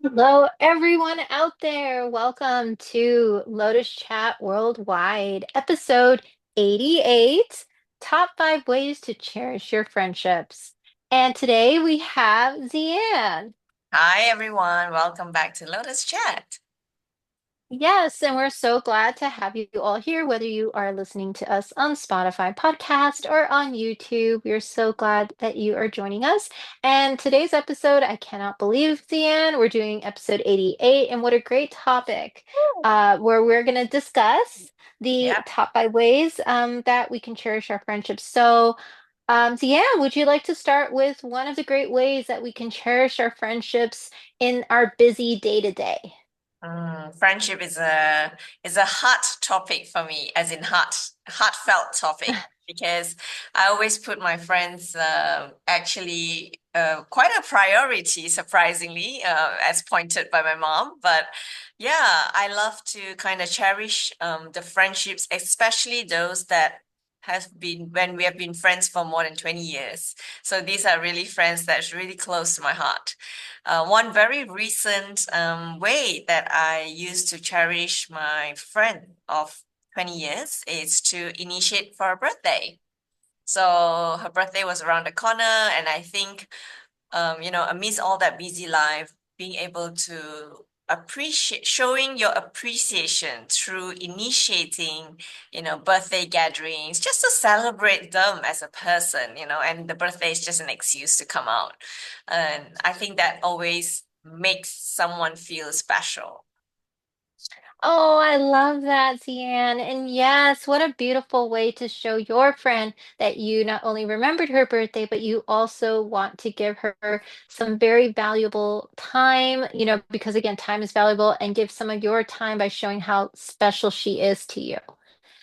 Hello, everyone out there. Welcome to Lotus Chat Worldwide, episode 88, Top 5 Ways to Cherish Your Friendships. And today we have Zian. Hi everyone, welcome back to Lotus Chat. Yes, and we're so glad to have you all here, whether you are listening to us on Spotify podcast or on YouTube. We're so glad that you are joining us. And today's episode, I cannot believe, Zian, we're doing episode 88, and what a great topic, where we're going to discuss the Yep. top 5 ways that we can cherish our friendships. So, would you like to start with one of the great ways that we can cherish our friendships in our busy day to day? Friendship is a hot topic for me, as in heartfelt topic, because I always put my friends actually quite a priority, surprisingly, as pointed by my mom. But yeah, I love to kind of cherish the friendships, especially those that have been when we have been friends for more than 20 years. So these are really friends that's really close to my heart. One very recent way that I used to cherish my friend of 20 years is to initiate for her birthday. So her birthday was around the corner, and I think, amidst all that busy life, being able to appreciate, showing your appreciation through initiating, birthday gatherings, just to celebrate them as a person, and the birthday is just an excuse to come out. And I think that always makes someone feel special. Oh, I love that, Cian. And yes, what a beautiful way to show your friend that you not only remembered her birthday, but you also want to give her some very valuable time, because again, time is valuable, and give some of your time by showing how special she is to you.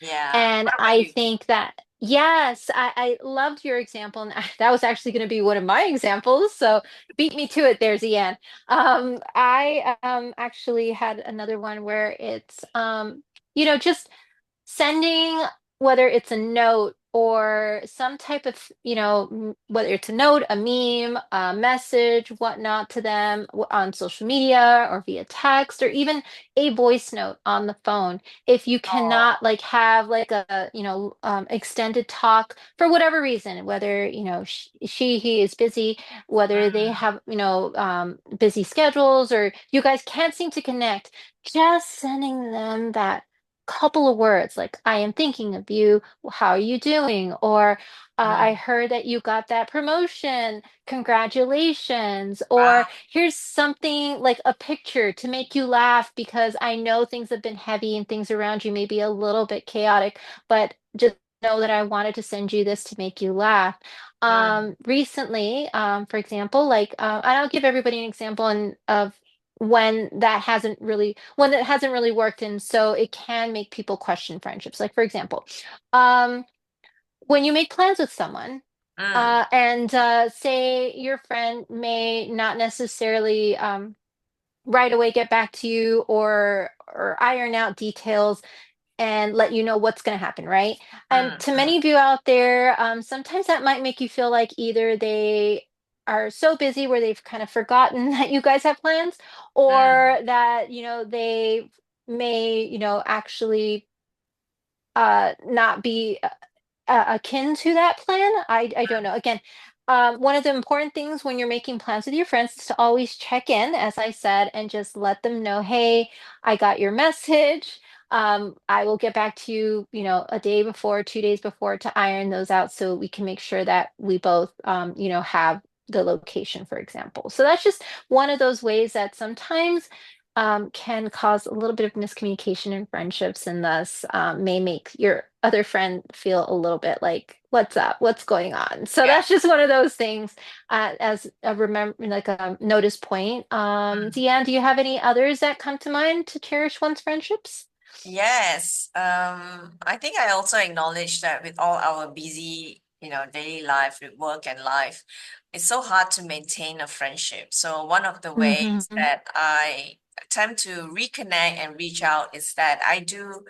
Yeah. And What about I you? think that, yes, I loved your example. And that was actually going to be one of my examples. So beat me to it there, Zian. I actually had another one where it's, just sending, whether it's a note or some type of, whether it's a note, a meme, a message, whatnot to them on social media or via text or even a voice note on the phone. If you Oh, cannot like have like a, extended talk for whatever reason, whether, he is busy, whether they mm, have, busy schedules or you guys can't seem to connect, just sending them that couple of words like I am thinking of you, how are you doing, or I mm. heard that you got that promotion, congratulations, or Wow. here's something like a picture to make you laugh because I know things have been heavy and things around you may be a little bit chaotic, but just know that I wanted to send you this to make you laugh. Mm, Recently, for example, like, and I'll give everybody an example of when that hasn't really worked, and so it can make people question friendships. Like, for example, um when you make plans with someone, mm, and say your friend may not necessarily right away get back to you or iron out details and let you know what's going to happen, right? And mm, to mm, many of you out there, sometimes that might make you feel like either they are so busy where they've kind of forgotten that you guys have plans, mm. or that, they may, actually not be akin to that plan. I don't know. Again, one of the important things when you're making plans with your friends is to always check in, as I said, and just let them know, hey, I got your message. I will get back to you, a day before, 2 days before to iron those out so we can make sure that we both, have the location, for example. So that's just one of those ways that sometimes can cause a little bit of miscommunication in friendships and thus may make your other friend feel a little bit like, what's up? What's going on? So Yeah. that's just one of those things as a remember, like a notice point. Mm. Deanne, do you have any others that come to mind to cherish one's friendships? Yes. I think I also acknowledge that with all our busy, daily life with work and life, it's so hard to maintain a friendship. So one of the ways Mm-hmm. that I attempt to reconnect and reach out is that I do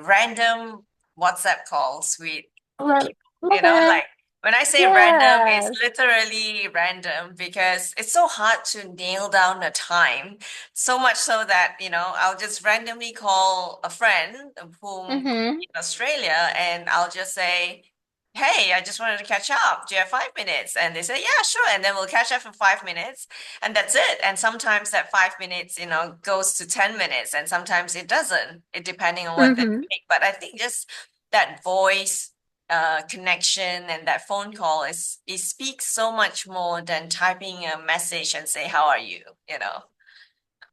random WhatsApp calls with Love, people, love like it. When I say random, it's Yes. literally random because it's so hard to nail down a time. So much so that, I'll just randomly call a friend whom could Mm-hmm. be in Australia and I'll just say, "Hey, I just wanted to catch up. Do you have 5 minutes?" And they say, "Yeah, sure." And then we'll catch up for 5 minutes and that's it. And sometimes that 5 minutes, goes to 10 minutes and sometimes it doesn't, it depending on what they're Mm-hmm. doing. But I think just that voice connection and that phone call is it speaks so much more than typing a message and say how are you,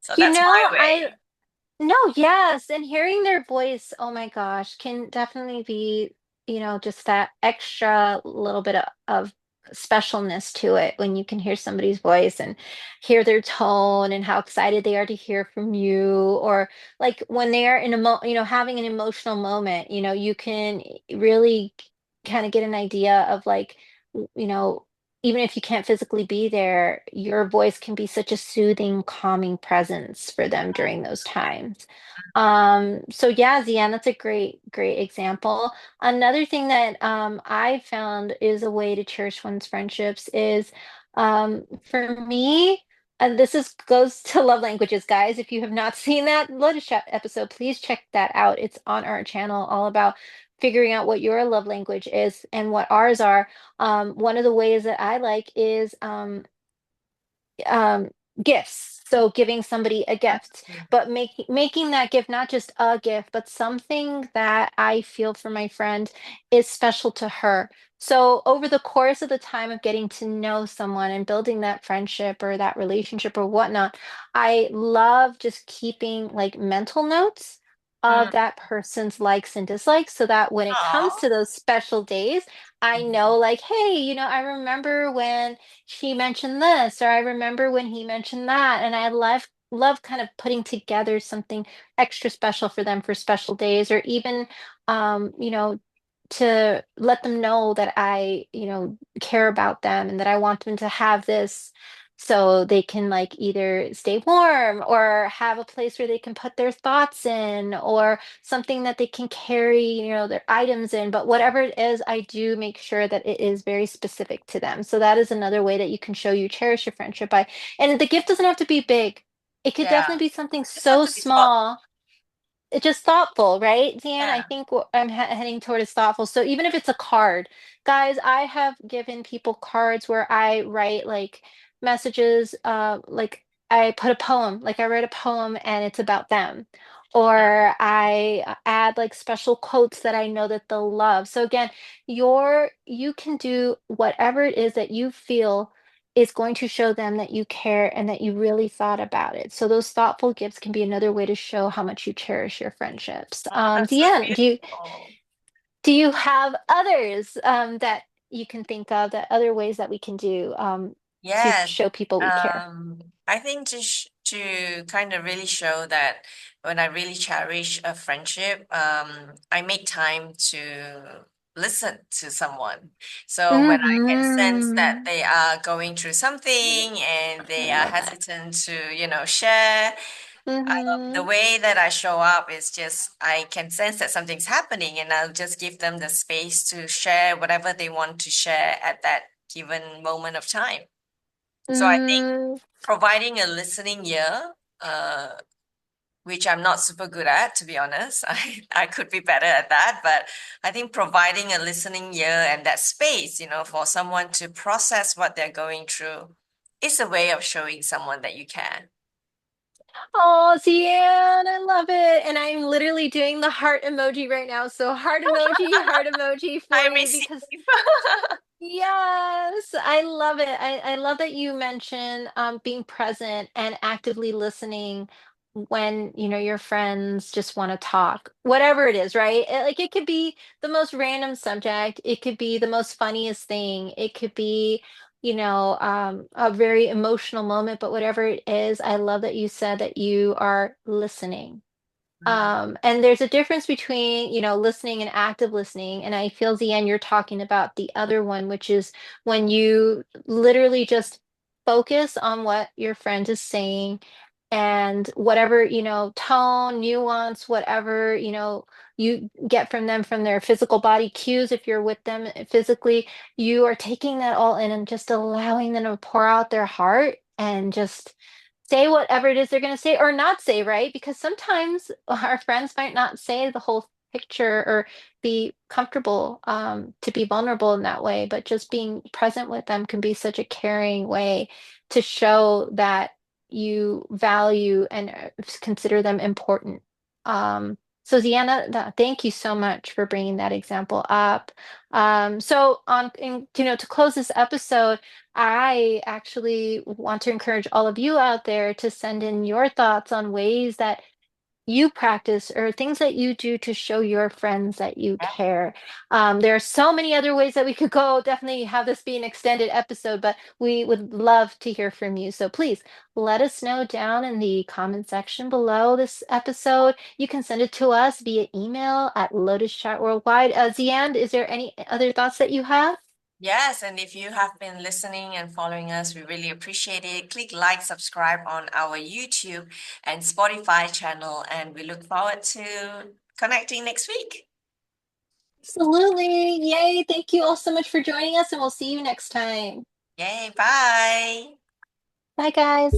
so You that's my know, I way. No, yes, and hearing their voice, oh my gosh, can definitely be, just that extra little bit of specialness to it when you can hear somebody's voice and hear their tone and how excited they are to hear from you, or like when they are having an emotional moment, you can really kind of get an idea of like, you know, even if you can't physically be there, your voice can be such a soothing, calming presence for them during those times. So yeah, Zian, that's a great example. Another thing that I found is a way to cherish one's friendships is for me, and this is goes to love languages, guys. If you have not seen that Lotus Chat episode, please check that out. It's on our channel, all about figuring out what your love language is and what ours are. One of the ways that I like is um gifts, so giving somebody a gift, but making that gift not just a gift but something that I feel for my friend is special to her. So over the course of the time of getting to know someone and building that friendship or that relationship or whatnot, I love just keeping like mental notes of Mm. that person's likes and dislikes so that when it comes Aw. to those special days, I know like, hey, I remember when she mentioned this, or I remember when he mentioned that. And I love kind of putting together something extra special for them for special days, or even to let them know that I, care about them and that I want them to have this so they can like either stay warm or have a place where they can put their thoughts in, or something that they can carry, their items in. But whatever it is, I do make sure that it is very specific to them. So that is another way that you can show you cherish your friendship by, and the gift doesn't have to be big. It could Yeah, definitely be something just have so to be thoughtful. small. It's just thoughtful, right, Dan? I Yeah. think what I'm heading toward is thoughtful. So even if it's a card, guys, I have given people cards where I write like messages, like I put a poem, like I write a poem and it's about them. Or I add like special quotes that I know that they'll love. So again, you can do whatever it is that you feel is going to show them that you care and that you really thought about it. So those thoughtful gifts can be another way to show how much you cherish your friendships. Oh, that's so Deanne, beautiful. do you have others that you can think of, that other ways that we can do to Yes. show people we care? I think to kind of really show that when I really cherish a friendship, I make time to listen to someone. So when I can sense that Mm-hmm. they are going through something and they I are love that. hesitant to, share, the Mm-hmm. way that I show up is just I can sense that something's happening and I'll just give them the space to share whatever they want to share at that given moment of time. So I think Mm, providing a listening ear, uh, which I'm not super good at, to be honest. I could be better at that, but I think providing a listening ear and that space, for someone to process what they're going through is a way of showing someone that you can. oh, Cian, I love it. And I'm literally doing the heart emoji right now. So heart emoji for I you receive. because yes, I love it. I love that you mention being present and actively listening when, your friends just want to talk, whatever it is, right? Like it could be the most random subject, it could be the most funniest thing, it could be, a very emotional moment, but whatever it is, I love that you said that you are listening. Mm, And there's a difference between, listening and active listening. And I feel, Zian, you're talking about the other one, which is when you literally just focus on what your friend is saying and whatever, tone, nuance, whatever, you get from them from their physical body cues, if you're with them physically, you are taking that all in and just allowing them to pour out their heart and just say whatever it is they're going to say or not say, right? Because sometimes our friends might not say the whole picture or be comfortable to be vulnerable in that way, but just being present with them can be such a caring way to show that you value and consider them important. So Ziana, thank you so much for bringing that example up. To close this episode, I actually want to encourage all of you out there to send in your thoughts on ways that you practice or things that you do to show your friends that you care. There are so many other ways that we could go. Definitely have this be an extended episode, but we would love to hear from you. So please let us know down in the comment section below this episode. You can send it to us via email at LotusChatWorldwide. Ziand, is there any other thoughts that you have? Yes, and if you have been listening and following us, we really appreciate it. Click like, subscribe on our YouTube and Spotify channel, and we look forward to connecting next week. Absolutely. Yay. Thank you all so much for joining us, and we'll see you next time. Yay, bye. Bye, guys.